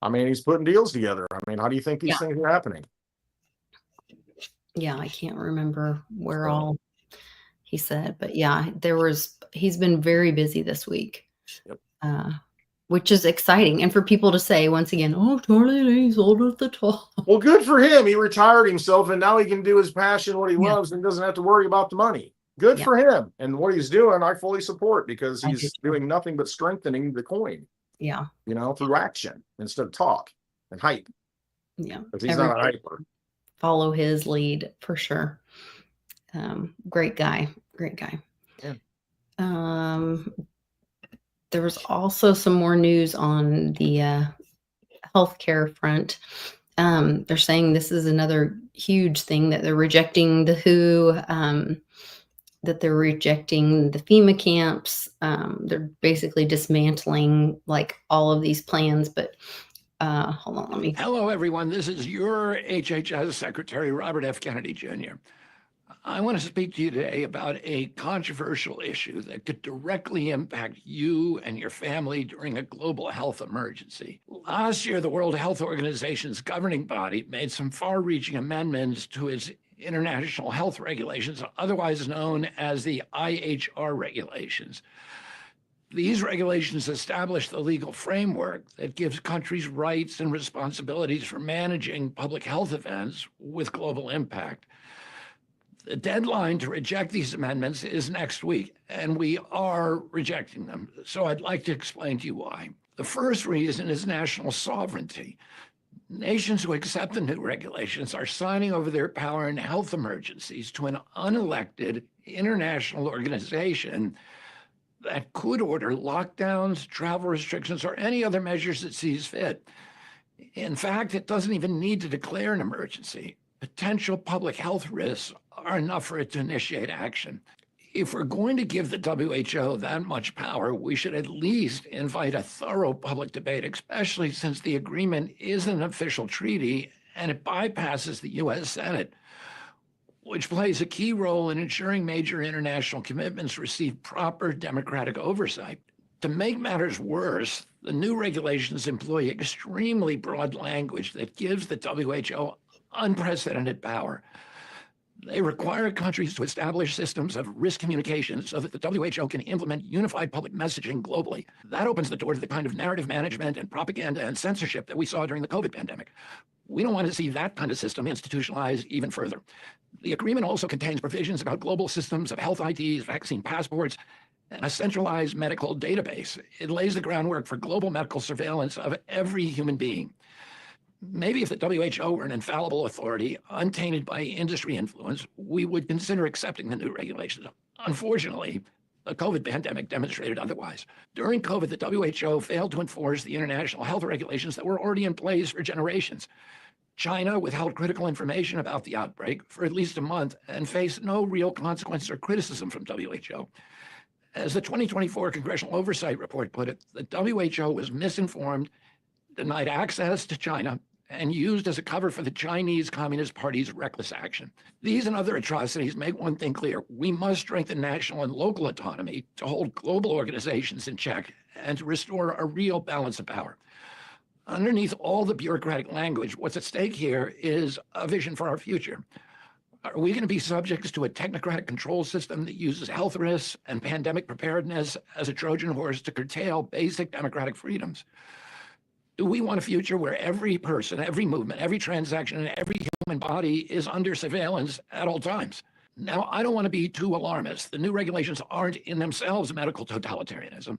I mean, he's putting deals together. I mean, how do you think these things are happening? Yeah, I can't remember where all he said, but yeah, he's been very busy this week. Yep. Which is exciting. And for people to say once again, oh, Charlie Lee's old at the top. Well, good for him. He retired himself and now he can do his passion, what he loves, and doesn't have to worry about the money. Good for him. And what he's doing, I fully support, because he's doing nothing but strengthening the coin. Yeah. Through action instead of talk and hype. Yeah. Because he's not a hyper. Follow his lead for sure. Great guy. Great guy. Yeah. There was also some more news on the healthcare front. They're saying this is another huge thing, that they're rejecting the WHO, that they're rejecting the FEMA camps. They're basically dismantling like all of these plans. But hold on, let me. Hello, everyone. This is your HHS Secretary, Robert F. Kennedy Jr. I want to speak to you today about a controversial issue that could directly impact you and your family during a global health emergency. Last year, the World Health Organization's governing body made some far-reaching amendments to its international health regulations, otherwise known as the IHR regulations. These regulations establish the legal framework that gives countries rights and responsibilities for managing public health events with global impact. The deadline to reject these amendments is next week, and we are rejecting them. So I'd like to explain to you why. The first reason is national sovereignty. Nations who accept the new regulations are signing over their power in health emergencies to an unelected international organization that could order lockdowns, travel restrictions, or any other measures it sees fit. In fact, it doesn't even need to declare an emergency. Potential public health risks are enough for it to initiate action. If we're going to give the WHO that much power, we should at least invite a thorough public debate, especially since the agreement is an official treaty and it bypasses the U.S. Senate, which plays a key role in ensuring major international commitments receive proper democratic oversight. To make matters worse, the new regulations employ extremely broad language that gives the WHO unprecedented power. They require countries to establish systems of risk communication so that the WHO can implement unified public messaging globally. That opens the door to the kind of narrative management and propaganda and censorship that we saw during the COVID pandemic. We don't want to see that kind of system institutionalized even further. The agreement also contains provisions about global systems of health IDs, vaccine passports, and a centralized medical database. It lays the groundwork for global medical surveillance of every human being. Maybe if the WHO were an infallible authority, untainted by industry influence, we would consider accepting the new regulations. Unfortunately, the COVID pandemic demonstrated otherwise. During COVID, the WHO failed to enforce the international health regulations that were already in place for generations. China withheld critical information about the outbreak for at least a month and faced no real consequences or criticism from WHO. As the 2024 Congressional Oversight Report put it, the WHO was misinformed, denied access to China, and used as a cover for the Chinese Communist Party's reckless action. These and other atrocities make one thing clear: we must strengthen national and local autonomy to hold global organizations in check and to restore a real balance of power. Underneath all the bureaucratic language, what's at stake here is a vision for our future. Are we going to be subjects to a technocratic control system that uses health risks and pandemic preparedness as a Trojan horse to curtail basic democratic freedoms? Do we want a future where every person, every movement, every transaction, and every human body is under surveillance at all times? Now, I don't want to be too alarmist. The new regulations aren't in themselves medical totalitarianism.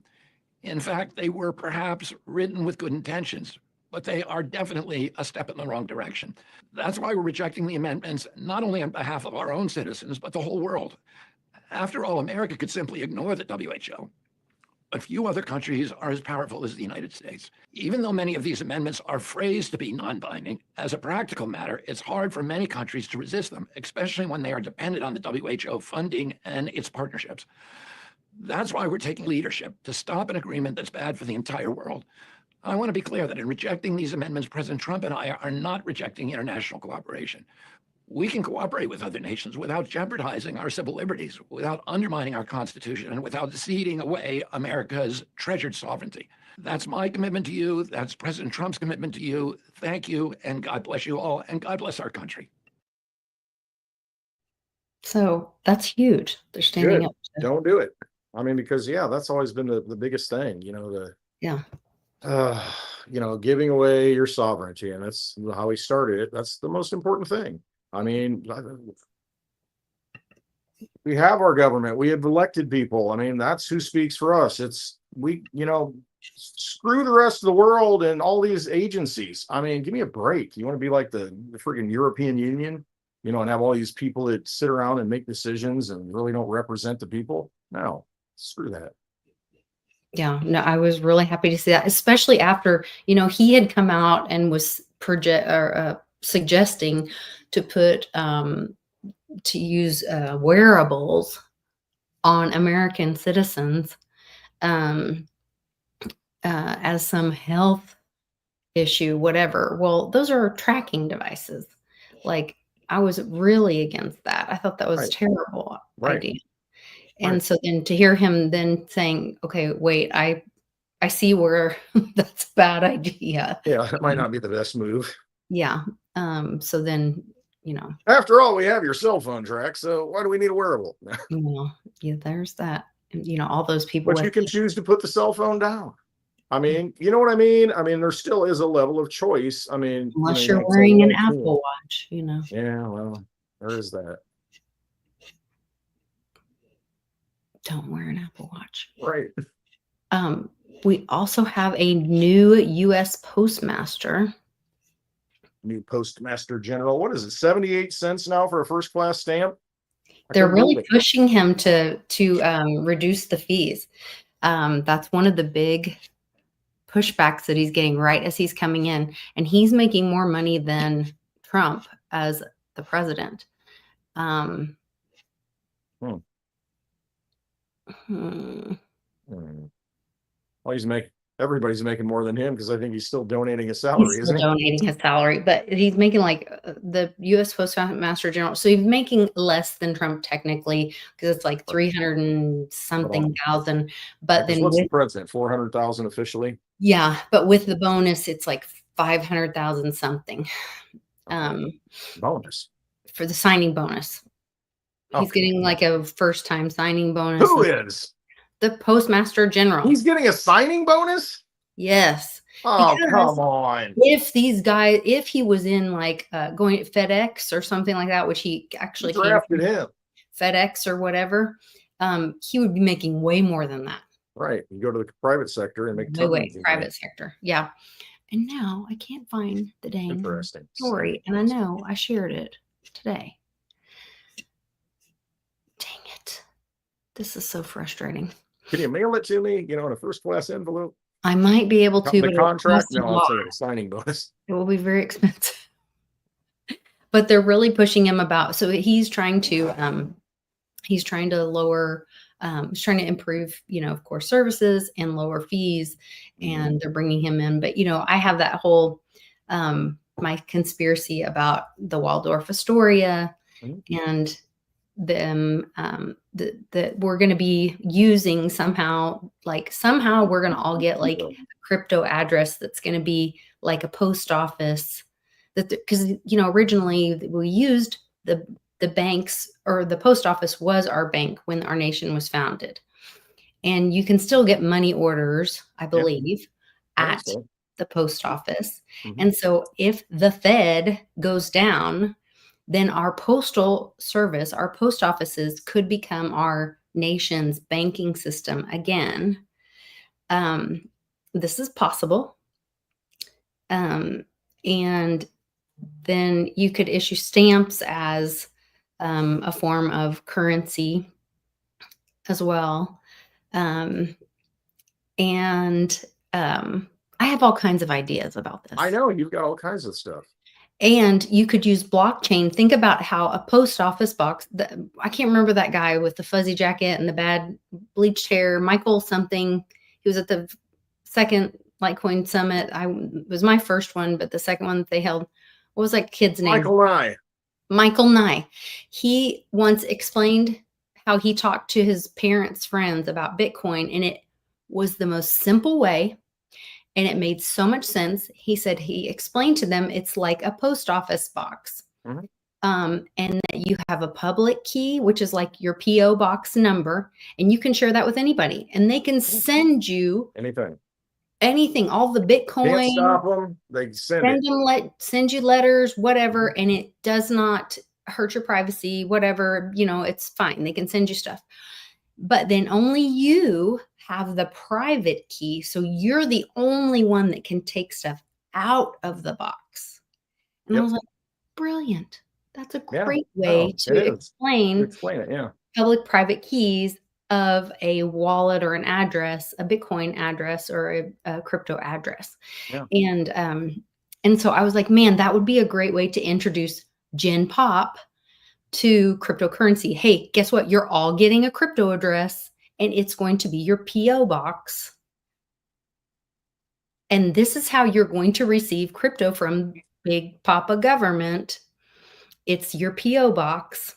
In fact, they were perhaps written with good intentions, but they are definitely a step in the wrong direction. That's why we're rejecting the amendments, not only on behalf of our own citizens, but the whole world. After all, America could simply ignore the WHO. A few other countries are as powerful as the United States. Even though many of these amendments are phrased to be non-binding, as a practical matter, it's hard for many countries to resist them, especially when they are dependent on the WHO funding and its partnerships. That's why we're taking leadership to stop an agreement that's bad for the entire world. I want to be clear that in rejecting these amendments, President Trump and I are not rejecting international cooperation. We can cooperate with other nations without jeopardizing our civil liberties, without undermining our Constitution, and without ceding away America's treasured sovereignty. That's my commitment to you. That's President Trump's commitment to you. Thank you, and God bless you all, and God bless our country. So that's huge. They're standing Good. up. Don't do it. I mean, because that's always been the biggest thing, Yeah. Giving away your sovereignty, and that's how he started it. That's the most important thing. I mean, we have our government. We have elected people. I mean, that's who speaks for us. Screw the rest of the world and all these agencies. I mean, give me a break. You want to be like the freaking European Union, and have all these people that sit around and make decisions and really don't represent the people? No, screw that. Yeah, no, I was really happy to see that, especially after, he had come out and was suggesting to put to use wearables on American citizens as some health issue, whatever. Well, those are tracking devices. Like, I was really against that. I thought that was a terrible idea. And so then to hear him then saying, okay, wait, I see where that's a bad idea. Yeah, it might not be the best move. Yeah. So then, after all, we have your cell phone track, so why do we need a wearable? Yeah, there's that. And, all those people. But you can choose to put the cell phone down. I mean, you know what I mean? I mean, there still is a level of choice. I mean, unless you're wearing an Apple Watch, Yeah, well, there is that. Don't wear an Apple Watch. Right. We also have a new U.S. postmaster. New postmaster general. What is it? 78 cents now for a first class stamp? They're really pushing him to reduce the fees. That's one of the big pushbacks that he's getting right as he's coming in, and he's making more money than Trump as the president. Well, everybody's making more than him, because I think he's still donating his salary, isn't he? Donating his salary, but he's making like the U.S. Postmaster General. So he's making less than Trump technically, because it's like 300 and something thousand. But then what's the president? 400,000 officially. Yeah, but with the bonus, it's like 500,000 something. Bonus for the signing bonus. He's getting like a first time signing bonus. Who is? The Postmaster General. He's getting a signing bonus? Yes. Oh, come on. If he was in like going to FedEx or something like that, which he actually drafted him. FedEx or whatever, he would be making way more than that. Right. You go to the private sector and make private sector. Yeah. And now I can't find the dang story. And I know I shared it today. Dang it. This is so frustrating. Can you mail it to me, in a first class envelope? I might be able to. The contract? No, I'll say a signing bonus. It will be very expensive. But they're really pushing him about. So he's trying to lower, he's trying to improve, of course, services and lower fees, and they're bringing him in. But, I have that whole my conspiracy about the Waldorf Astoria Mhm. and them that we're going to be using somehow, like somehow we're going to all get like a crypto address that's going to be like a post office, that because originally we used the banks, or the post office was our bank when our nation was founded, and you can still get money orders, I believe, I think at so. the post office. Mhm. And so if the Fed goes down, then our postal service, our post offices could become our nation's banking system again. This is possible. And then you could issue stamps as a form of currency as well. Um, and I have all kinds of ideas about this. I know you've got all kinds of stuff. And you could use blockchain. Think about how a post office box, I can't remember that guy with the fuzzy jacket and the bad bleached hair, Michael something. He was at the second Litecoin summit. It was my first one, but the second one that they held, what was that kid's name? Michael Nye. Michael Nye. He once explained how he talked to his parents' friends about Bitcoin, and it was the most simple way. And it made so much sense. He said he explained to them it's like a post office box. Mhm. And that you have a public key, which is like your P.O. box number, and you can share that with anybody. And they can send you anything, all the Can't Bitcoin, stop them. They send it. send you letters, whatever, and it does not hurt your privacy, whatever, it's fine. They can send you stuff. But then only you have the private key. So you're the only one that can take stuff out of the box. And I Yep. was like, brilliant. That's a Yeah. great No, way it to is. explain Explain it. Yeah. public-private keys of a wallet or an address, a Bitcoin address or a crypto address. Yeah. And so I was like, man, that would be a great way to introduce Gen Pop to cryptocurrency. Hey, guess what? You're all getting a crypto address, and it's going to be your P.O. box. And this is how you're going to receive crypto from Big Papa government. It's your P.O. box.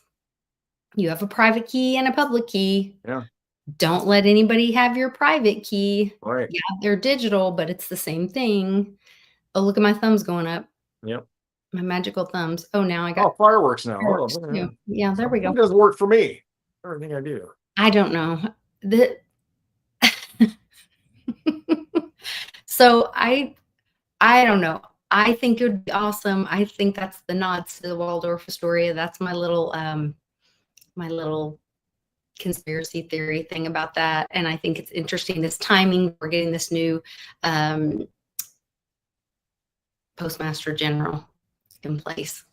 You have a private key and a public key. Yeah. Don't let anybody have your private key. Right. Yeah, they're digital, but it's the same thing. Oh, look at my thumbs going up. Yep. My magical thumbs. Oh, now I got fireworks now. fireworks Hold on. too. Yeah, there we go. It doesn't work for me. Everything I do. I don't know. So I don't know. I think it would be awesome. I think that's the nods to the Waldorf Astoria. That's my little conspiracy theory thing about that. And I think it's interesting, this timing. We're getting this new Postmaster General in place.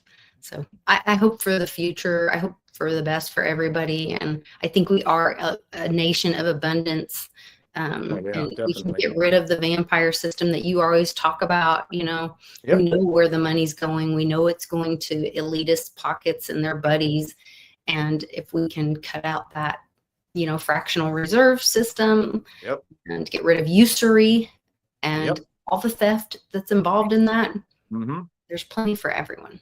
So I hope for the future. I hope for the best for everybody. And I think we are a nation of abundance. And we can definitely. get rid of the vampire system that you always talk about. Yep. We know where the money's going. We know it's going to elitist pockets and their buddies. And if we can cut out that, fractional reserve system, Yep. and get rid of usury and Yep. all the theft that's involved in that, Mm-hmm. there's plenty for everyone.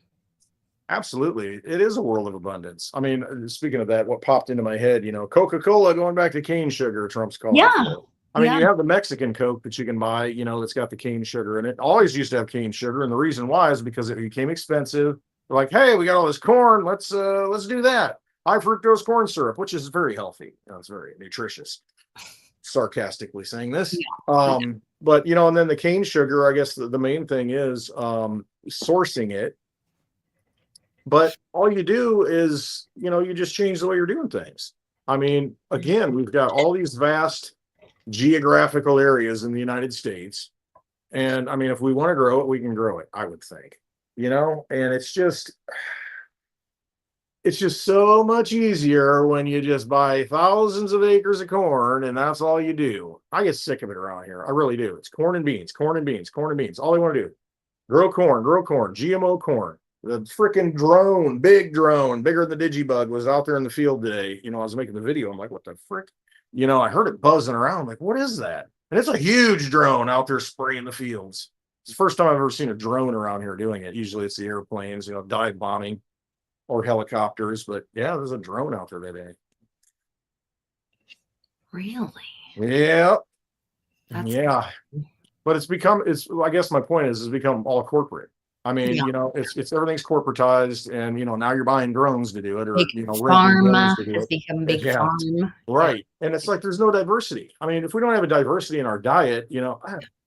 Absolutely. It is a world of abundance. I mean, speaking of that, what popped into my head, Coca-Cola, going back to cane sugar, Trump's calling Yeah. it. I mean, Yeah. you have the Mexican Coke that you can buy, that's got the cane sugar in it. Always used to have cane sugar. And the reason why is because it became expensive. They're like, hey, we got all this corn. Let's do that. High fructose corn syrup, which is very healthy. It's very nutritious. Sarcastically saying this. Yeah. But, and then the cane sugar, I guess the main thing is sourcing it. But all you do is, you just change the way you're doing things. I mean, again, we've got all these vast geographical areas in the United States. And I mean, if we want to grow it, we can grow it, I would think, and it's just so much easier when you just buy thousands of acres of corn and that's all you do. I get sick of it around here. I really do. It's corn and beans, corn and beans, corn and beans. All they want to do, grow corn, GMO corn. The freaking drone, big drone, bigger than the Digibug, was out there in the field today. I was making the video. I'm like, what the frick? I heard it buzzing around. I'm like, what is that? And it's a huge drone out there spraying the fields. It's the first time I've ever seen a drone around here doing it. Usually it's the airplanes, dive bombing or helicopters, but yeah, there's a drone out there today. Really? Yeah. That's Yeah. But I guess my point is, it's become all corporate. I mean, Yeah. it's everything's corporatized, and now you're buying drones to do it, or Big renting pharma drones to do has it. become big Yeah, farm. right. And it's like there's no diversity. I mean, if we don't have a diversity in our diet,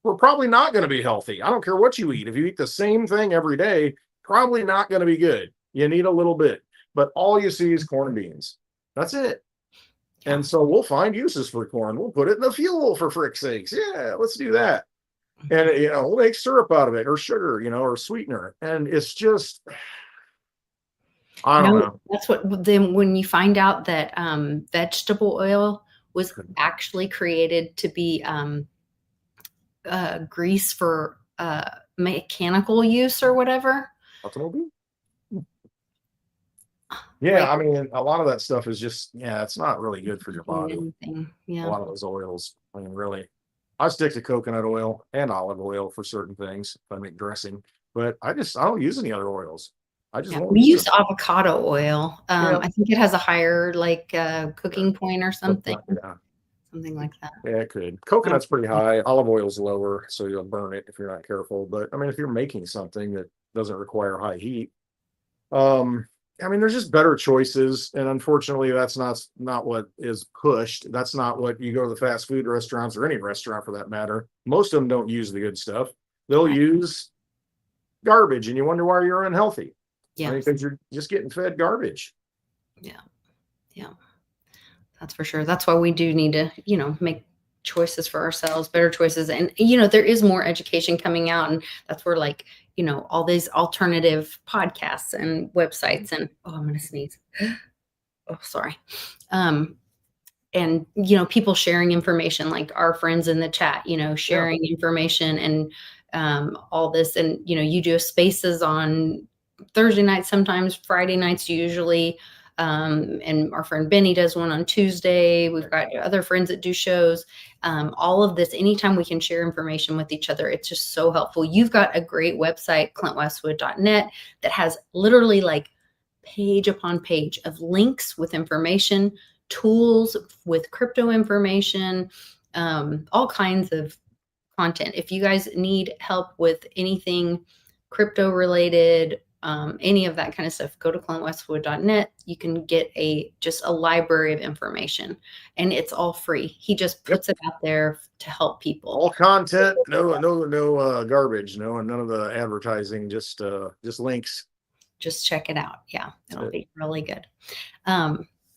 we're probably not going to be healthy. I don't care what you eat. If you eat the same thing every day, probably not going to be good. You need a little bit, but all you see is corn and beans. That's it. Yeah. And so we'll find uses for corn. We'll put it in the fuel, for frick's sakes. Yeah, let's do that. And we'll make syrup out of it, or sugar, or sweetener. And it's just, I don't know. That's what then when you find out that vegetable oil was actually created to be grease for mechanical use or whatever. Automobile? Yeah, I mean, a lot of that stuff is just, it's not really good for your body. Anything. Yeah. A lot of those oils. I mean, really. I stick to coconut oil and olive oil for certain things if I make dressing, but I don't use any other oils. I just won't We use them. avocado oil. I think it has a higher cooking point or something. Yeah. Something like that. Yeah, it could. Coconut's pretty high. Olive oil's lower, so you'll burn it if you're not careful. But I mean, if you're making something that doesn't require high heat, I mean, there's just better choices, and unfortunately, that's not what is pushed. That's not what you go to the fast food restaurants, or any restaurant for that matter. Most of them don't use the good stuff. They'll use garbage, and you wonder why you're unhealthy. Yeah, because you're just getting fed garbage. Yeah, that's for sure. That's why we do need to, make choices for ourselves, better choices. And, there is more education coming out, and that's where all these alternative podcasts and websites and, I'm going to sneeze. Oh, sorry. And, people sharing information, like our friends in the chat, sharing information and all this. And, you do spaces on Thursday nights, sometimes Friday nights, usually. And our friend Benny does one on Tuesday. We've got other friends that do shows. All of this, anytime we can share information with each other, it's just so helpful. You've got a great website, clintwestwood.net, that has literally page upon page of links with information, tools with crypto information, all kinds of content. If you guys need help with anything crypto related, any of that kind of stuff, go to clintwestwood.net. You can get just a library of information, and it's all free. He just puts it out there to help people. All content, no garbage, none of the advertising, just links. Just check it out. Yeah, it'll be really good.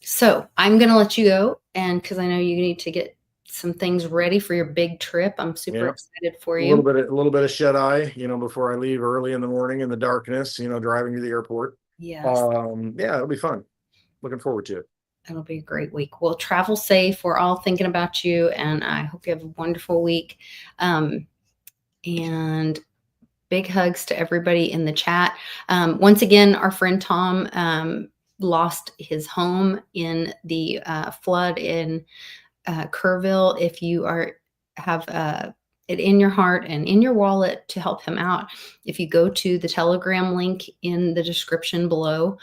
So I'm going to let you go, and because I know you need to get some things ready for your big trip. I'm super excited for you. A little bit of shut eye, before I leave early in the morning in the darkness, driving to the airport. Yes. Yeah, it'll be fun. Looking forward to it. It'll be a great week. Well, travel safe. We're all thinking about you, and I hope you have a wonderful week. And big hugs to everybody in the chat. Once again, our friend Tom lost his home in the flood in Kerrville. If you have it in your heart and in your wallet to help him out, if you go to the Telegram link in the description below,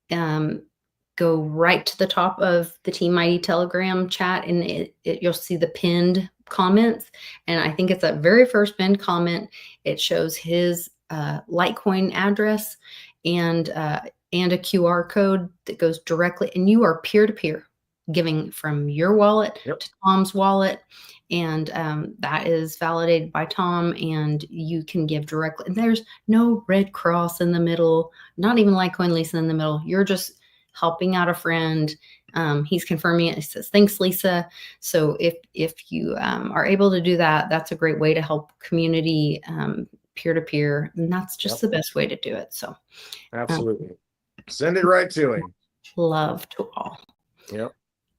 go right to the top of the Team Mighty Telegram chat, and you'll see the pinned comments. And I think it's that very first pinned comment. It shows his Litecoin address and a QR code that goes directly, and you are peer-to-peer giving from your wallet to Tom's wallet. And that is validated by Tom, and you can give directly. And there's no red cross in the middle, not even Litecoin Lisa in the middle. You're just helping out a friend. He's confirming it. He says, thanks, Lisa. So if you are able to do that, that's a great way to help community peer-to-peer. And that's just the best way to do it. So absolutely. Send it right to him. Love to all. Yep.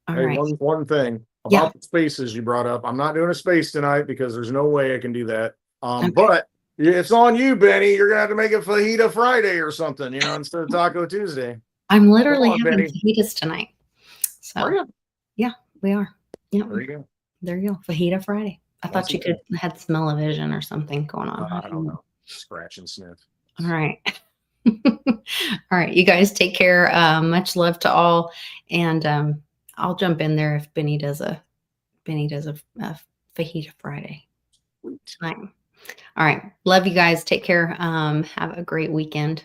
All hey, right. One thing about the spaces you brought up. I'm not doing a space tonight because there's no way I can do that. But it's on you, Benny. You're gonna have to make a fajita Friday or something, instead of Taco Tuesday. I'm literally having fajitas tonight. So are you? Yeah, we are. Yeah. There you go. There you go. Fajita Friday. I thought you had smell-o-vision or something going on. I don't know. Scratch and sniff. All right. All right. You guys take care. Much love to all. And I'll jump in there if Benny does a fajita Friday tonight. All right. Love you guys. Take care. Have a great weekend.